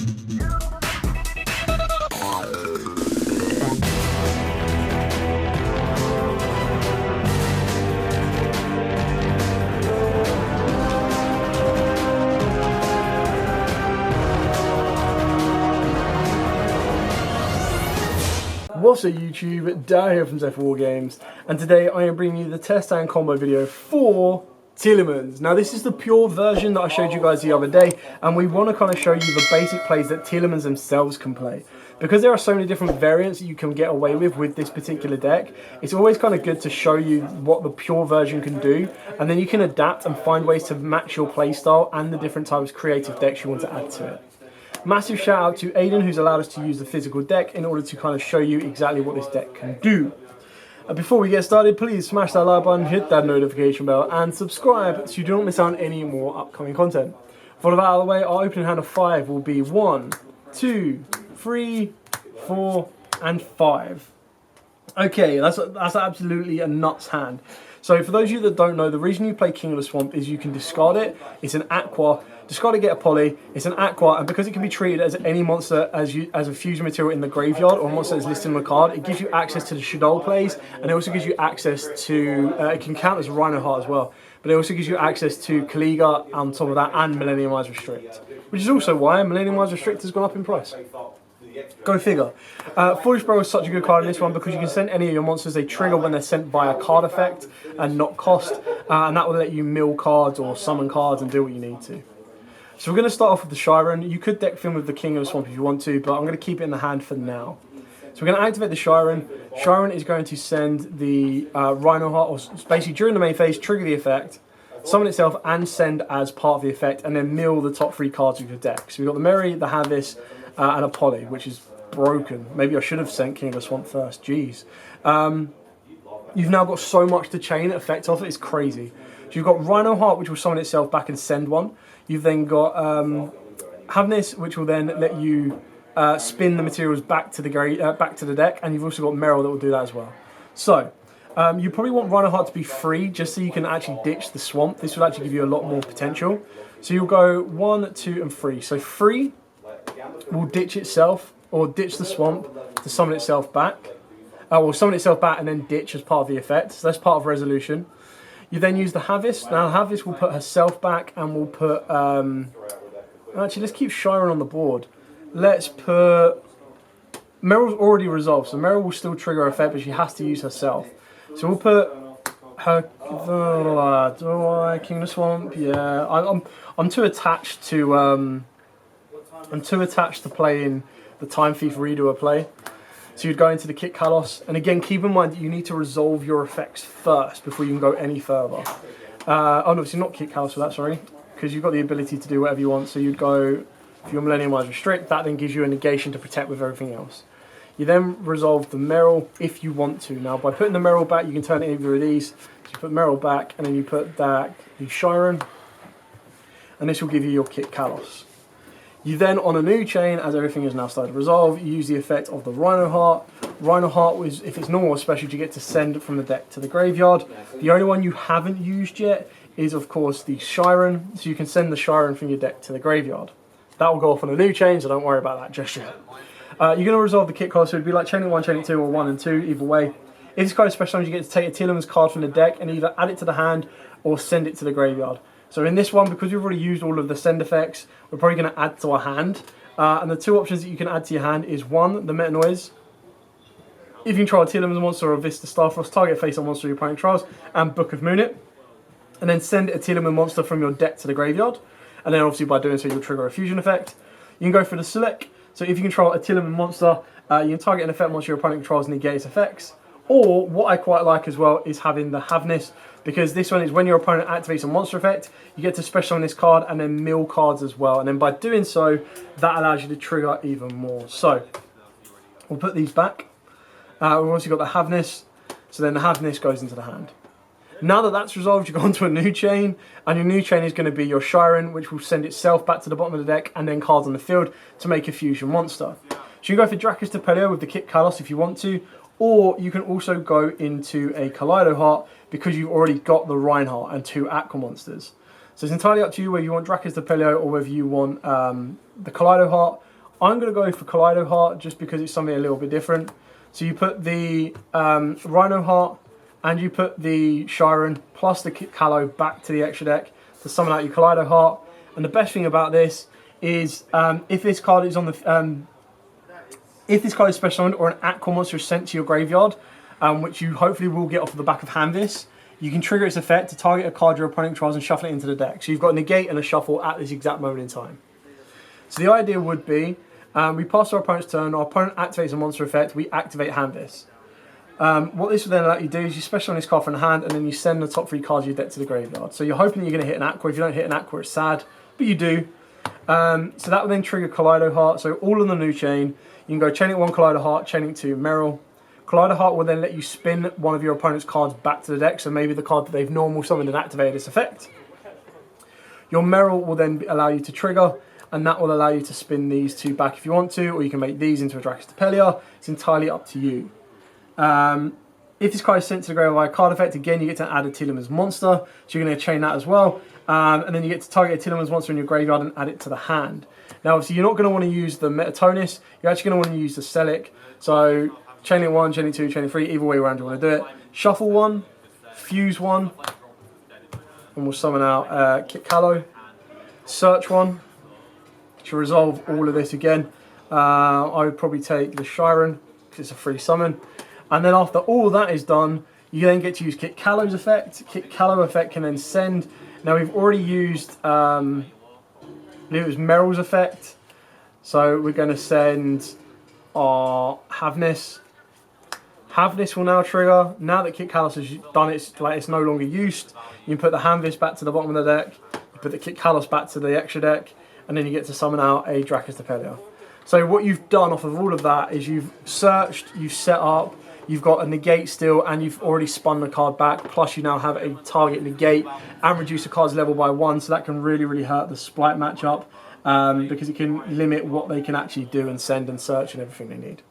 What's up YouTube, Dad here from Zephyr War Games, and today I am bringing you the test and combo video for Tearlaments. Now this is the pure version that I showed you guys the other day, and we want to kind of show you the basic plays that Tearlaments themselves can play. Because there are so many different variants that you can get away with this particular deck, it's always kind of good to show you what the pure version can do, and then you can adapt and find ways to match your playstyle and the different types of creative decks you want to add to it. Massive shout out to Aiden, who's allowed us to use the physical deck in order to kind of show you exactly what this deck can do. Before we get started, please smash that like button, hit that notification bell, and subscribe so you don't miss out on any more upcoming content. For all of that out of the way, our opening hand of 5 will be 1, 2, 3, 4, and 5. Okay, that's absolutely a nuts hand. So for those of you that don't know, the reason you play King of the Swamp is you can discard it. It's an aqua. Discard it, get a poly. It's an aqua, and because it can be treated as any monster as a fusion material in the graveyard or a monster that's listed on the card, it gives you access to the Shaddoll plays, and it also gives you access to. It can count as Reinhardt as well, but it also gives you access to Kaliga on top of that and Millennium Eyes Restrict, which is also why Millennium Eyes Restrict has gone up in price. Go figure. Foolish Bro is such a good card in this one because you can send any of your monsters. They trigger when they're sent by a card effect and not cost, and that will let you mill cards or summon cards and do what you need to. So we're going to start off with the Shiren. You could deck film with the King of the Swamp if you want to, but I'm going to keep it in the hand for now. So we're going to activate the Shiren. Shiren is going to send the Reinhardt, or basically during the main phase, trigger the effect, summon itself and send as part of the effect, and then mill the top 3 cards of your deck. So we've got the Mary, the Havis, and a Poly, which is broken. Maybe I should have sent King of the Swamp first, jeez. You've now got so much to chain effect off it, it's crazy. So you've got Reinhardt, which will summon itself back and send one. You've then got Havnis, which will then let you spin the materials back to the deck, and you've also got Meryl that will do that as well. So you probably want Reinhardt to be free, just so you can actually ditch the swamp. This will actually give you a lot more potential. So you'll go 1, 2, and 3. So 3 will ditch itself, or ditch the swamp to summon itself back. Will summon itself back and then ditch as part of the effect. So that's part of resolution. You then use the Havis. Now Havis will put herself back and will put... actually, let's keep Shiren on the board. Let's put... Meryl's already resolved, so Meryl will still trigger her effect, but she has to use herself. So we'll put her... King of the Swamp, yeah. I'm too attached to... I'm too attached to playing the Time Thief Redoer play. So you'd go into the Kit Kalos, and again, keep in mind that you need to resolve your effects first before you can go any further. Oh no, it's not Kit Kalos for that, sorry, because you've got the ability to do whatever you want. So you'd go, if your Millennium Eyes Restrict, that then gives you a negation to protect with everything else. You then resolve the Meryl if you want to. Now, by putting the Meryl back, you can turn either of these. So you put Meryl back, and then you put back the Shiren, and this will give you your Kit Kalos. You then, on a new chain, as everything is now started to resolve, you use the effect of the Reinhardt. Reinhardt, if it's normal or special, you get to send from the deck to the graveyard. The only one you haven't used yet is, of course, the Shiren. So you can send the Shiren from your deck to the graveyard. That will go off on a new chain, so don't worry about that just yet. You're going to resolve the Kit Card, so it would be like chaining 1, chaining 2, or 1 and 2, either way. If it's kind of special, you get to take a Tearlaments card from the deck and either add it to the hand or send it to the graveyard. So in this one, because we've already used all of the send effects, we're probably going to add to our hand. And the 2 options that you can add to your hand is 1, the Meta Noise. If you control a Tearlaments monster or a Vista Starfrost, target face on monster your opponent controls, and Book of Moon it. And then send a Tearlaments monster from your deck to the graveyard. And then obviously by doing so, you'll trigger a fusion effect. You can go for the Select. So if you control a Tearlaments monster, you can target an effect monster your opponent controls and negate its effects. Or, what I quite like as well, is having the Havnis, because this one is when your opponent activates a monster effect, you get to special on this card and then mill cards as well. And then by doing so, that allows you to trigger even more. So, we'll put these back. We've also got the Havnis, so then the Havnis goes into the hand. Now that that's resolved, you go onto a new chain, and your new chain is going to be your Shiren, which will send itself back to the bottom of the deck, and then cards on the field to make a fusion monster. So you can go for Dracus de Pelio with the Kit Kalos if you want to, or you can also go into a Kaleido Heart because you've already got the Reinhardt and 2 Aqua monsters. So it's entirely up to you whether you want Dracus de Pelio or whether you want the Kaleido Heart. I'm going to go for Kaleido Heart just because it's something a little bit different. So you put the Rhino Heart and you put the Shiren plus the Kit Callow back to the extra deck to summon out your Kaleido Heart. And the best thing about this is if this card is on the if this card is special summoned or an Aqua monster is sent to your graveyard, which you hopefully will get off of the back of Handvis, you can trigger its effect to target a card your opponent controls and shuffle it into the deck. So you've got a negate and a shuffle at this exact moment in time. So the idea would be, we pass our opponent's turn, our opponent activates a monster effect, we activate Handvis. What this will then allow you to do is you special on this card from the hand and then you send the top 3 cards of your deck to the graveyard. So you're hoping that you're going to hit an Aqua. If you don't hit an Aqua, it's sad, but you do. So that will then trigger Kaleido Heart. So all on the new chain, you can go chain link 1 Kaleido Heart, chain link 2 Meryl. Kaleido Heart will then let you spin one of your opponent's cards back to the deck, so maybe the card that they've normal summoned and activated this effect. Your Meryl will then allow you to trigger, and that will allow you to spin these 2 back if you want to, or you can make these into a Dracostapelia. It's entirely up to you. If this card is sent to the graveyard by a card effect, again you get to add a Tearlaments monster, so you're going to chain that as well. And then you get to target a Tearlaments monster in your graveyard and add it to the hand. Now obviously you're not going to want to use the Metatonus, you're actually going to want to use the Celic. So chain link 1, chain link 2, chain link 3, either way around you want to do it. Shuffle 1, fuse 1, and we'll summon out Kit Callow. Search 1 to resolve all of this again. I would probably take the Shiren because it's a free summon. And then after all that is done, you then get to use Kit Callow's effect. Kit Callow effect can then send. Now we've already used, I believe it was Meryl's effect. So we're going to send our Havnis. Havnis will now trigger. Now that Kit Callow has done it's no longer used. You can put the Handvis back to the bottom of the deck. You put the Kit Callow back to the extra deck. And then you get to summon out a Dracostapelia. So what you've done off of all of that is you've searched, you've set up, you've got a negate still, and you've already spun the card back, plus you now have a target negate and reduce the card's level by 1, so that can really, really hurt the Splight matchup, because it can limit what they can actually do and send and search and everything they need.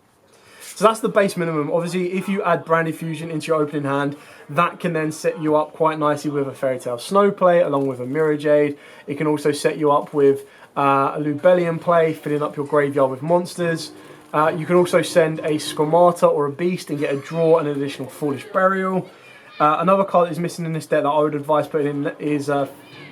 So that's the base minimum. Obviously, if you add Branded Fusion into your opening hand, that can then set you up quite nicely with a Fairy Tale Snow play, along with a Mirror Jade. It can also set you up with a Lubellion play, filling up your graveyard with monsters. You can also send a Squamata or a Beast and get a draw and an additional Foolish Burial. Another card that is missing in this deck that I would advise putting in is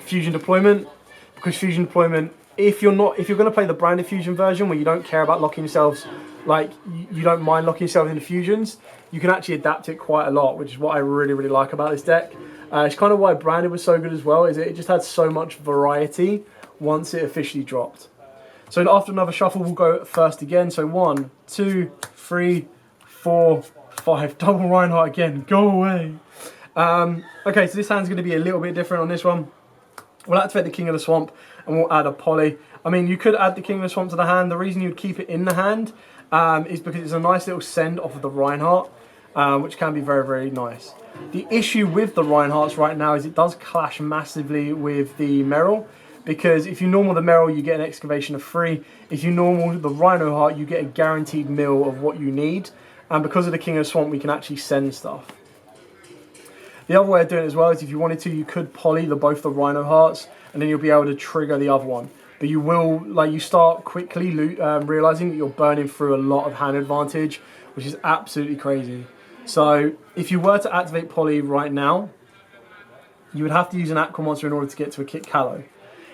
Fusion Deployment, because Fusion Deployment, if you're going to play the Branded Fusion version where you don't care about locking yourselves, like you don't mind locking yourself into fusions, you can actually adapt it quite a lot, which is what I really, really like about this deck. It's kind of why Branded was so good as well, is it just had so much variety once it officially dropped. So after another shuffle, we'll go first again. So 1, 2, 3, 4, 5. Double Reinhardt again. Go away. Okay, so this hand's going to be a little bit different on this one. We'll activate the King of the Swamp and we'll add a Poly. I mean, you could add the King of the Swamp to the hand. The reason you'd keep it in the hand is because it's a nice little send off of the Reinhardt, which can be very, very nice. The issue with the Reinhardts right now is it does clash massively with the Meryl, because if you normal the Meryl, you get an excavation of free. If you normal the Rhino Heart, you get a guaranteed mill of what you need. And because of the King of the Swamp, we can actually send stuff. The other way of doing it as well is if you wanted to, you could poly both the Rhino Hearts, and then you'll be able to trigger the other one. But you will, you start quickly realizing that you're burning through a lot of hand advantage, which is absolutely crazy. So if you were to activate poly right now, you would have to use an Aqua monster in order to get to a Kit Callow.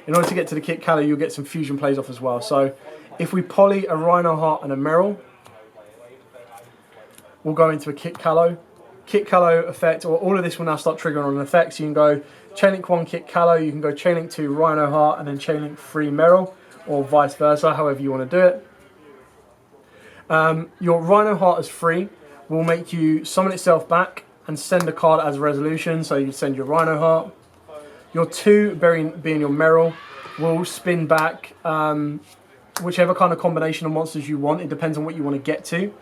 In order to get to the Kit Callow, you'll get some fusion plays off as well. So if we poly a Rhino Heart and a Meryl, we'll go into a Kit Callow. Kit Callow effect, or all of this will now start triggering on an effect. So you can go chain link 1 Kit Callow, you can go chain link 2 Rhino Heart, and then chain link 3 Meryl, or vice versa, however you want to do it. Your Rhino Heart is free, will make you summon itself back and send a card as a resolution. So you send your Rhino Heart. Your 2 being your Meryl will spin back whichever kind of combination of monsters you want. It depends on what you want to get to.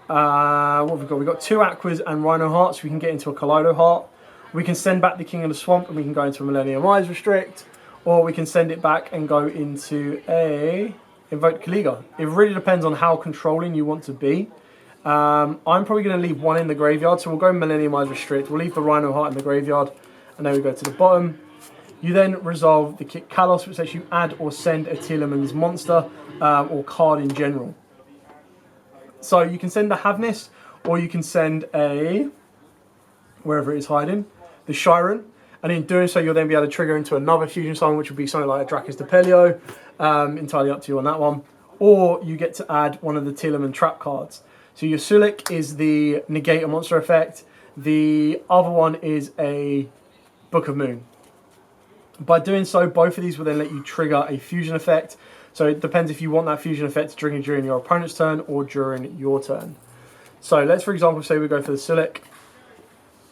What have we got? We've got 2 Aquas and Rhino Hearts. We can get into a Kaleido Heart. We can send back the King of the Swamp and we can go into a Millennium Eyes Restrict. Or we can send it back and go into a Invoke Kaliga. It really depends on how controlling you want to be. I'm probably going to leave 1 in the graveyard. So we'll go Millennium Eyes Restrict. We'll leave the Rhino Heart in the graveyard. And then we go to the bottom. You then resolve the Kick Kalos, which lets you add or send a Tearlaments monster or card in general. So you can send the Havnis, or you can send a, wherever it is hiding, the Shiren. And in doing so, you'll then be able to trigger into another fusion summon, which would be something like a Dracus Depelio, entirely up to you on that one. Or you get to add one of the Tearlaments trap cards. So your Sulik is the negate a monster effect. The other one is a Book of Moon. By doing so, both of these will then let you trigger a fusion effect. So it depends if you want that fusion effect to trigger during your opponent's turn or during your turn. So let's, for example, say we go for the Sulik.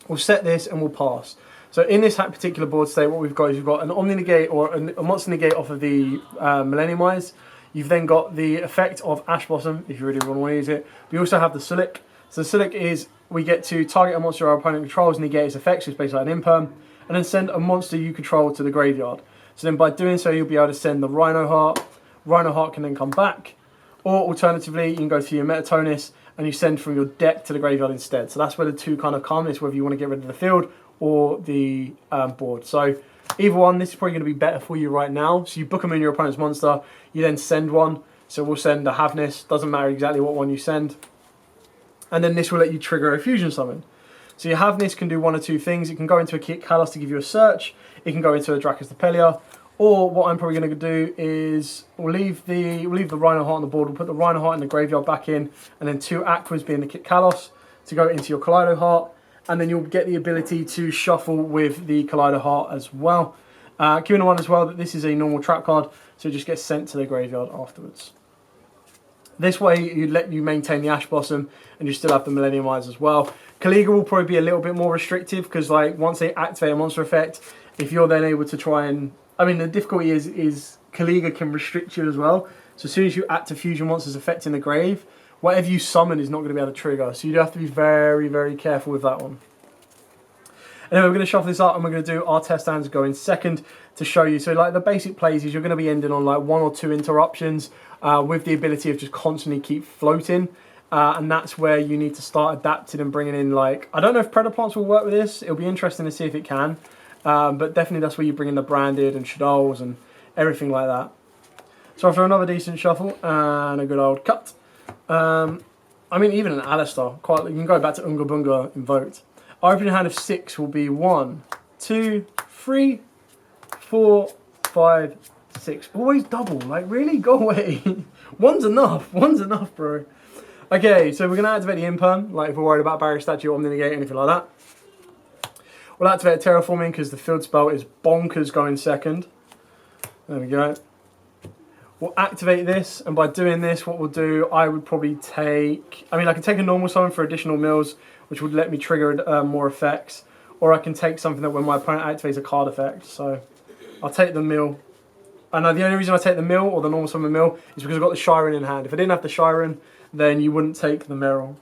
We'll set this and we'll pass. So in this particular board state, what we've got is we've got an Omni Negate or a monster negate off of the Millennium Eyes. You've then got the effect of Ash Blossom, if you really want to use it. We also have the Sulik. So the Sulik is, we get to target a monster our opponent controls, negate its effects, which is basically like an imperm, and then send a monster you control to the graveyard. So then by doing so, you'll be able to send the Reinhardt. Reinhardt can then come back. Or alternatively, you can go to your Metatonus and you send from your deck to the graveyard instead. So that's where the two kind of come. It's whether you want to get rid of the field or the board. So either one, this is probably going to be better for you right now. So you book them in your opponent's monster, you then send one. So we'll send a Havnis, doesn't matter exactly what one you send. And then this will let you trigger a fusion summon. So your Havnis can do one or two things. It can go into a Kick Kalos to give you a search. It can go into a Dracus Depelio. Or what I'm probably going to do is we'll leave the Reinhardt on the board. We'll put the Reinhardt in the graveyard back in, and then two Aquas being the Kick Kalos to go into your Kaleido Heart. And then you'll get the ability to shuffle with the Kaleido Heart as well. Keep in mind as well that this is a normal trap card, so it just gets sent to the graveyard afterwards. This way, you let you maintain the Ash Blossom, and you still have the Millennium Eyes as well. Kaliga will probably be a little bit more restrictive because, like, once they activate a monster effect, if you're then able to try and, I mean, the difficulty is Kaliga can restrict you as well. So as soon as you activate fusion monsters affecting the grave, whatever you summon is not going to be able to trigger. So you do have to be very, very careful with that one. Anyway, we're going to shuffle this up and we're going to do our test hands going second to show you. So like the basic plays is you're going to be ending on like 1 or 2 interruptions with the ability of just constantly keep floating. And that's where you need to start adapting and bringing in, like, I don't know if Predaplants will work with this. It'll be interesting to see if it can. But definitely that's where you bring in the Branded and Shadows and everything like that. So after another decent shuffle and a good old cut. I mean, even an Alistar, you can go back to Unga Bunga invoked. Our opening hand of 6 will be 1, 2, 3, 4, 5, 6. Always double, like, really? Go away. One's enough, bro. Okay, so we're going to activate the Imperm, like if we're worried about Barrier Statue, Omni Negate, anything like that. We'll activate Terraforming because the field spell is bonkers going second. There we go. We'll activate this, and by doing this, what we'll do, I would probably take, I can take a normal summon for additional mills, which would let me trigger more effects, or I can take something that when my opponent activates a card effect. So I'll take the mill. And the only reason I take the mill, or the normal summon mill, is because I've got the Shiren in hand. If I didn't have the Shiren, then you wouldn't take the Meryl.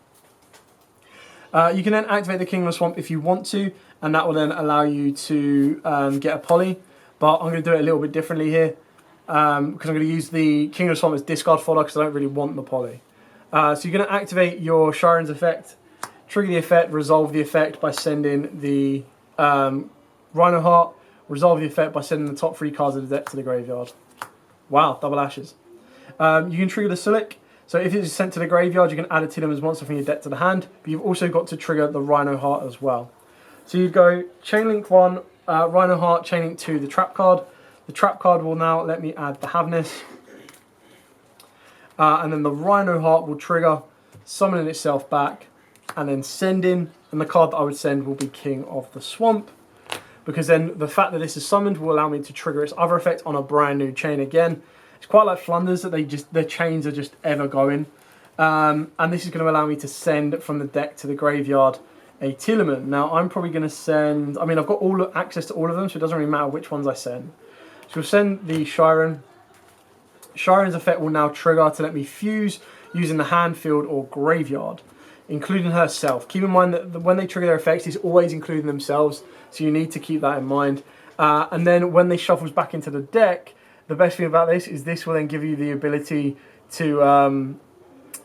You can then activate the King of the Swamp if you want to, and that will then allow you to get a poly. But I'm going to do it a little bit differently here, because I'm going to use the King of the Swamp as discard fodder because I don't really want the poly. So you're going to activate your Shiren's effect, trigger the effect, resolve the effect by sending the Reinhardt, resolve the effect by sending the top 3 cards of the deck to the graveyard. Wow, double ashes. You can trigger the Sulik. So if it is sent to the graveyard, you can add a Tearlaments monster from your deck to the hand, but you've also got to trigger the Reinhardt as well. So you go Chainlink 1, Reinhardt, Chainlink 2, the trap card. The trap card will now let me add the Havnis. And then the Reinhardt will trigger, summoning itself back, and then sending. And the card that I would send will be King of the Swamp, because then the fact that this is summoned will allow me to trigger its other effect on a brand new chain again. It's quite like Flunders that their chains are just ever going. And this is going to allow me to send from the deck to the graveyard a Tearlament. Now I'm probably going to send, I've got access to all of them, so it doesn't really matter which ones I send. So we'll send the Shiren. Shiren's effect will now trigger to let me fuse using the hand, field, or graveyard, including herself. Keep in mind that when they trigger their effects, it's always including themselves, so you need to keep that in mind. And then when they shuffles back into the deck, the best thing about this is this will then give you the ability to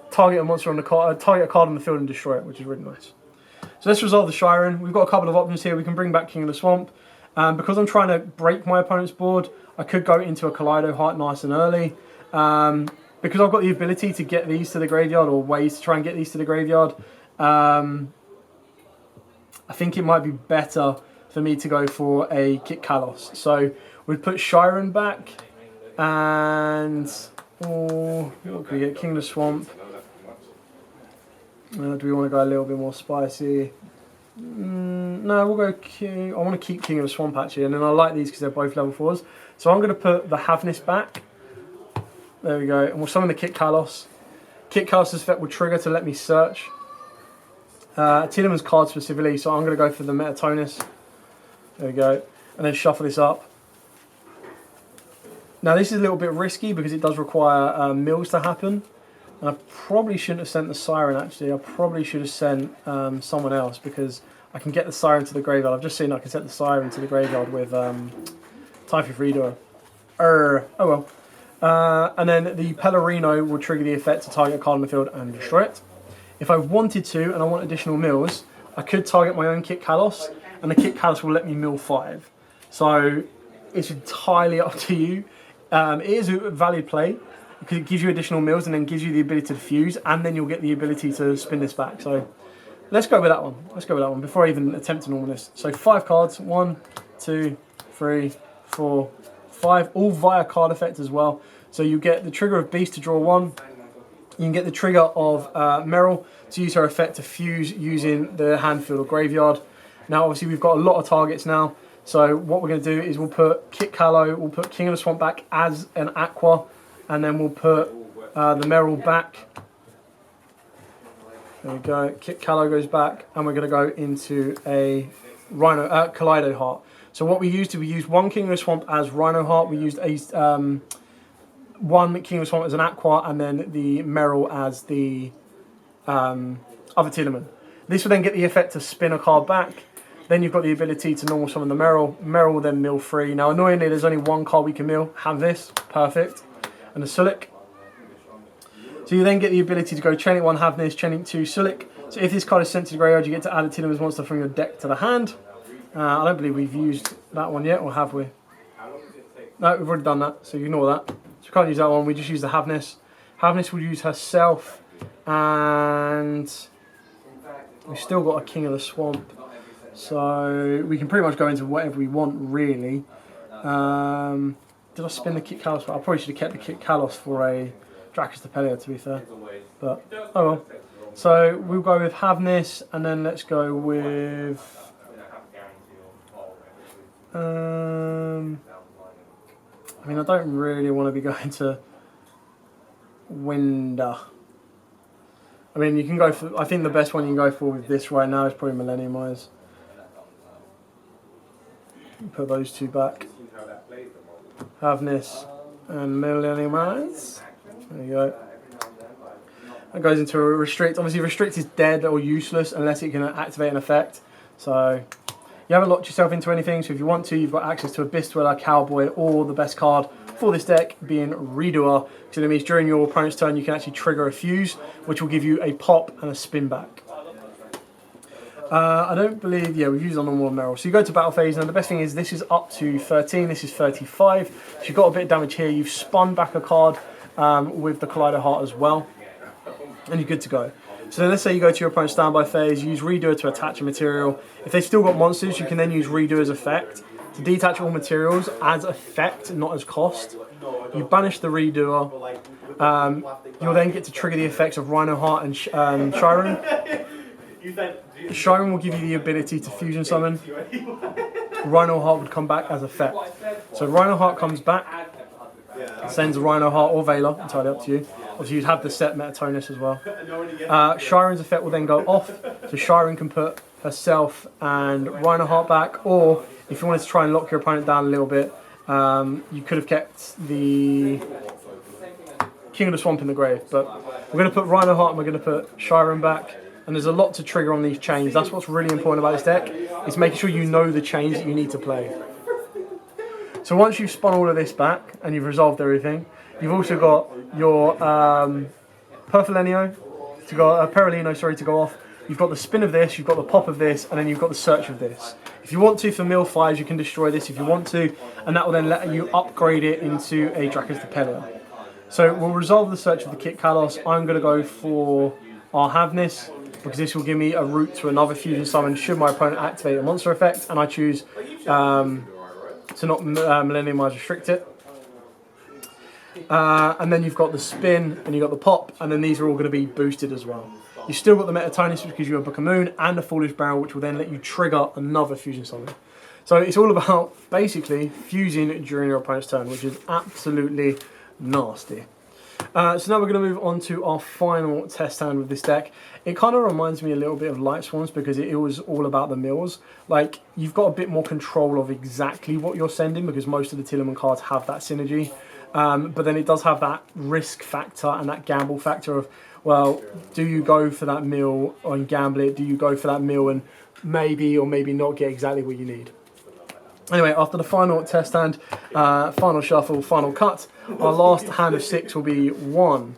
target a monster on the card, target a card on the field and destroy it, which is really nice. So let's resolve the Shiren. We've got a couple of options here. We can bring back King of the Swamp, Because I'm trying to break my opponent's board, I could go into a Kaleido Heart nice and early. Because I've got the ability to get these to the graveyard, or ways to try and get these to the graveyard, I think it might be better for me to go for a Kit Kalos. So we'd put Shiren back, and what can we get? King of the Swamp. Do we want to go a little bit more spicy? No, we'll go King. I want to keep King of the Swamp actually, and then I like these because they're both level 4s. So I'm going to put the Havnis back. There we go, and we'll summon the Kit Kalos. Kit Kalos' effect will trigger to let me search Tearlaments card specifically, so I'm going to go for the Metatonus. There we go, and then shuffle this up. Now this is a little bit risky because it does require mills to happen, and I probably shouldn't have sent the Siren actually. I probably should have sent someone else, because I can get the Siren to the graveyard. I've just seen I can set the Siren to the graveyard with Typhus Reader. Oh well. And then the Pellerino will trigger the effect to target a card on the field and destroy it. If I wanted to, and I want additional mills, I could target my own Kit Kalos, and the Kit Kalos will let me mill 5. So it's entirely up to you. It is a valid play, because it gives you additional mills and then gives you the ability to fuse, and then you'll get the ability to spin this back. So let's go with that one. Let's go with that one before I even attempt to normal this. So 5 cards, 1, 2, 3, 4, 5, all via card effect as well. So you get the trigger of Beast to draw 1. You can get the trigger of Meryl to use her effect to fuse using the hand, field or graveyard. Now obviously we've got a lot of targets now. So what we're going to do is we'll put Kit Kalo, we'll put King of the Swamp back as an Aqua, and then we'll put the Meryl back. There we go, Kit Kalo goes back, and we're going to go into a Kaleido Heart. So what we used one King of the Swamp as Rhino Heart, we used a one King of the Swamp as an Aqua, and then the Meryl as the other Tearlament. This will then get the effect to spin a card back. Then you've got the ability to normal summon the Meryl. Meryl will then mill 3. Now annoyingly there's only one card we can mill. Have this, perfect. And a Sulik. So you then get the ability to go Chain Link 1, have this, Chain Link 2, Sulik. So if this card is sent to the graveyard, you get to add a Tearlaments monster from your deck to the hand. I don't believe we've used that one yet, or have we? No, we've already done that, so ignore that. So we can't use that one, we just use the Havnis. Havnis will use herself, and we've still got a King of the Swamp. So we can pretty much go into whatever we want, really. Did I spin the Kit Kalos? I probably should have kept the Kit Kalos for a Dracus Depelia, to be fair. But, oh well. So we'll go with Havnis, and then let's go with... I mean, I don't really want to be going to Winder. I mean, you can go for... I think the best one you can go for with this right now is probably Millennium Eyes. Put those two back. Havnis and Millennium Eyes. There you go. That goes into a restrict. Obviously, restrict is dead or useless unless it can activate an effect. So you haven't locked yourself into anything. So if you want to, you've got access to Abyss Dweller, Cowboy, or the best card for this deck being Redoer. So that means during your opponent's turn, you can actually trigger a fuse, which will give you a pop and a spin back. I don't believe, yeah, we've used on normal Meryl. So you go to battle phase, and the best thing is this is up to 13, this is 35. So you've got a bit of damage here. You've spun back a card with the Kaleido Heart as well, and you're good to go. So then let's say you go to your opponent's standby phase, use Redoer to attach a material. If they've still got monsters, you can then use Redoer's effect to detach all materials as effect, not as cost. You banish the Redoer. You'll then get to trigger the effects of Rhino Heart and Shiren. Shiren will give you the ability to fusion summon. Rhino Heart would come back as effect. So Rhino Heart comes back, sends Rhino Heart or Veiler, entirely up to you. Obviously you'd have the set Metatonus as well. Shiren's effect will then go off, so Shiren can put herself and Rhino Heart back, or if you wanted to try and lock your opponent down a little bit, you could have kept the King of the Swamp in the grave. But we're going to put Rhino Heart and we're going to put Shiren back. And there's a lot to trigger on these chains. That's what's really important about this deck, is making sure you know the chains that you need to play. So once you've spun all of this back and you've resolved everything, you've also got your Perlino to go off, you've got the spin of this, you've got the pop of this, and then you've got the search of this. If you want to, for mill 5s, you can destroy this if you want to, and that will then let you upgrade it into a Drakus Depelia. So we'll resolve the search of the Kit Kalos. I'm going to go for our Havness, because this will give me a route to another fusion summon should my opponent activate a monster effect, and I choose to not Millenniumize Restrict it. And then you've got the spin, and you've got the pop, and then these are all going to be boosted as well. You've still got the Metatinus, which gives you a Book of Moon, and a Foolish Barrel, which will then let you trigger another fusion summon. So it's all about basically fusing during your opponent's turn, which is absolutely nasty. So now we're going to move on to our final test hand with this deck. It kind of reminds me a little bit of Light Swarms because it was all about the mills. Like, you've got a bit more control of exactly what you're sending because most of the Tearlaments cards have that synergy. But then it does have that risk factor and that gamble factor of, well, do you go for that mill and gamble it? Do you go for that mill and maybe or maybe not get exactly what you need? Anyway, after the final test hand, final shuffle, final cut, our last hand of 6 will be 1,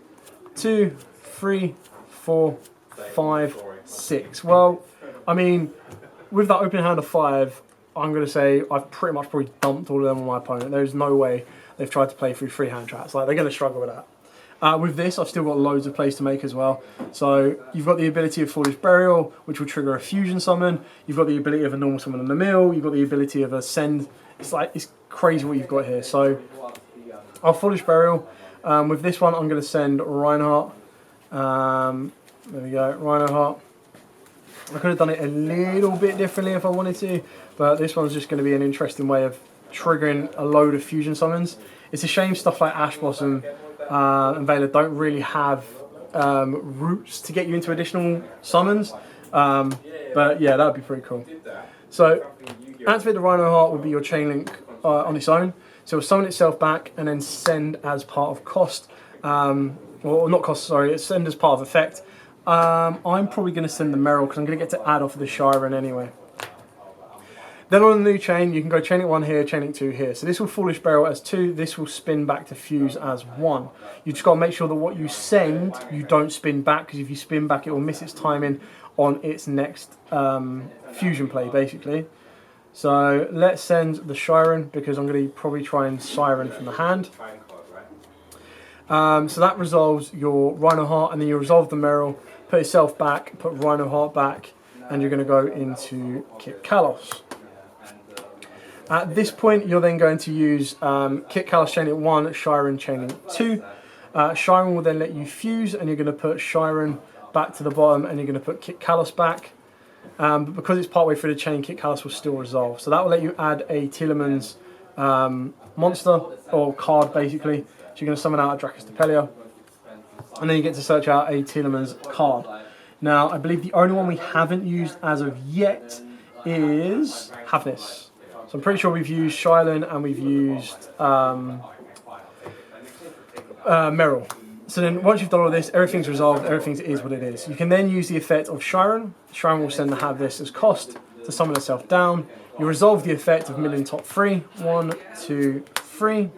2, 3, 4, 5, 6. Well, I mean, with that opening hand of 5, I'm going to say I've pretty much probably dumped all of them on my opponent. There's no way they've tried to play through 3 hand traps. Like, they're going to struggle with that. With this, I've still got loads of plays to make as well. So you've got the ability of Foolish Burial, which will trigger a fusion summon. You've got the ability of a normal summon on the mill. You've got the ability of a send. It's crazy what you've got here. So our Foolish Burial. With this one, I'm going to send Reinhardt. There we go, Reinhardt. I could have done it a little bit differently if I wanted to, but this one's just going to be an interesting way of triggering a load of fusion summons. It's a shame stuff like Ash Blossom and Veiler don't really have routes to get you into additional summons, but yeah, that would be pretty cool. So activate the Reinhardt will be your chain link on its own, so it'll summon itself back and then send as part of cost, or not cost, sorry, it's send as part of effect. I'm probably going to send the Merrill because I'm going to get to add off of the Shiren anyway. Then on the new chain, you can go chain link 1 here, chain link 2 here. So this will Foolish Barrel as 2, this will spin back to fuse as 1. You just got to make sure that what you send, you don't spin back, because if you spin back, it will miss its timing on its next fusion play, basically. So let's send the Shiren, because I'm going to probably try and Siren from the hand. So that resolves your Reinhardt, and then you resolve the Merrill, put itself back, put Reinhardt back, and you're going to go into Kit Kalos. At this point, you're then going to use Kit Kalos chaining 1, Shiren chaining 2. Shiren will then let you fuse, and you're going to put Shiren back to the bottom, and you're going to put Kit Kalos back. But because it's partway through the chain, Kit Kalos will still resolve. So that will let you add a Tearlaments monster, or card basically. So you're going to summon out a Drakus Depelia, and then you get to search out a Tearlaments card. Now, I believe the only one we haven't used as of yet is Havness. So I'm pretty sure we've used Shiren and we've used Merrill. So then once you've done all this, everything's resolved, everything is what it is. You can then use the effect of Shiren. Shiren will send the Havness as cost to summon itself down. You resolve the effect of milling top 3. 1, 2, 3.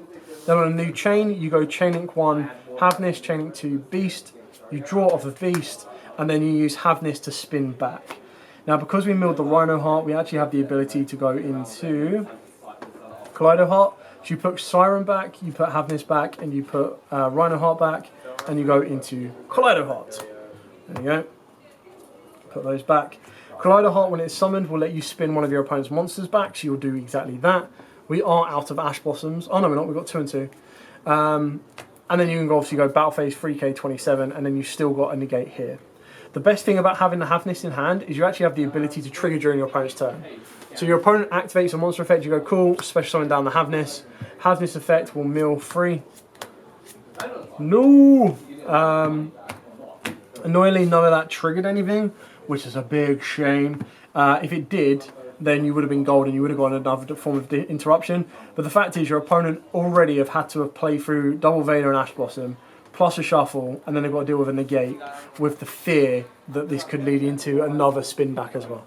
Then on a new chain, you go chain link 1, Havness, chain link 2, Beast. You draw off of Beast, and then you use Havness to spin back. Now, because we milled the Reinhardt, we actually have the ability to go into Kaleido Heart. So you put Siren back, you put Havness back, and you put Reinhardt back, and you go into Kaleido Heart. There you go. Put those back. Kaleido Heart, when it's summoned, will let you spin one of your opponent's monsters back, so you'll do exactly that. We are out of Ash Blossoms. Oh no, we're not. We've got 2 and 2. And then you can obviously go Battle Phase 3k27, and then you've still got a negate here. The best thing about having the Havness in hand is you actually have the ability to trigger during your opponent's turn. So your opponent activates a monster effect, you go cool, special summon down the Havness. Havness effect will mill 3. No! Annoyingly, none of that triggered anything, which is a big shame. If it did, then you would have been gold and you would have got another form of interruption. But the fact is, your opponent already have had to have played through Double Vader and Ash Blossom, plus a shuffle, and then they've got to deal with a negate, with the fear that this could lead into another spin back as well.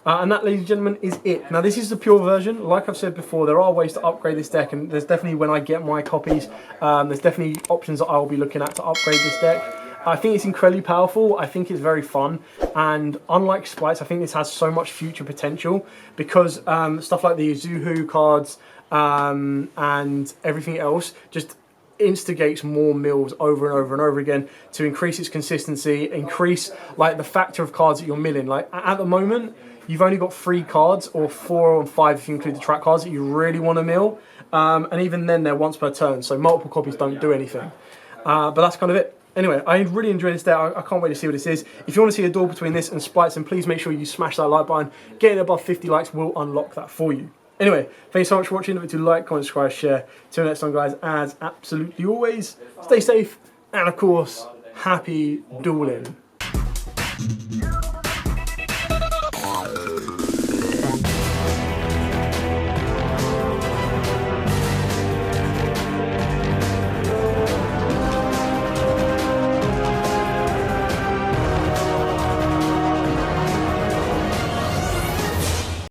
And that, ladies and gentlemen, is it. Now, this is the pure version. Like I've said before, there are ways to upgrade this deck, and there's definitely, when I get my copies, there's definitely options that I will be looking at to upgrade this deck. I think it's incredibly powerful. I think it's very fun, and unlike Splice, I think this has so much future potential because stuff like the Yugioh cards and everything else just instigates more mills over and over and over again to increase its consistency, increase like the factor of cards that you're milling. Like at the moment, you've only got 3 cards, or 4 or 5 if you include the track cards, that you really want to mill, and even then they're once per turn, so multiple copies don't do anything. But that's kind of it. Anyway, I really enjoyed this deck. I can't wait to see what this is. If you want to see a duel between this and Splice, then please make sure you smash that like button. Getting above 50 likes will unlock that for you. Anyway, thanks so much for watching. Don't forget to like, comment, subscribe, share. Till next time, guys, as absolutely always, stay safe, and of course, happy dueling.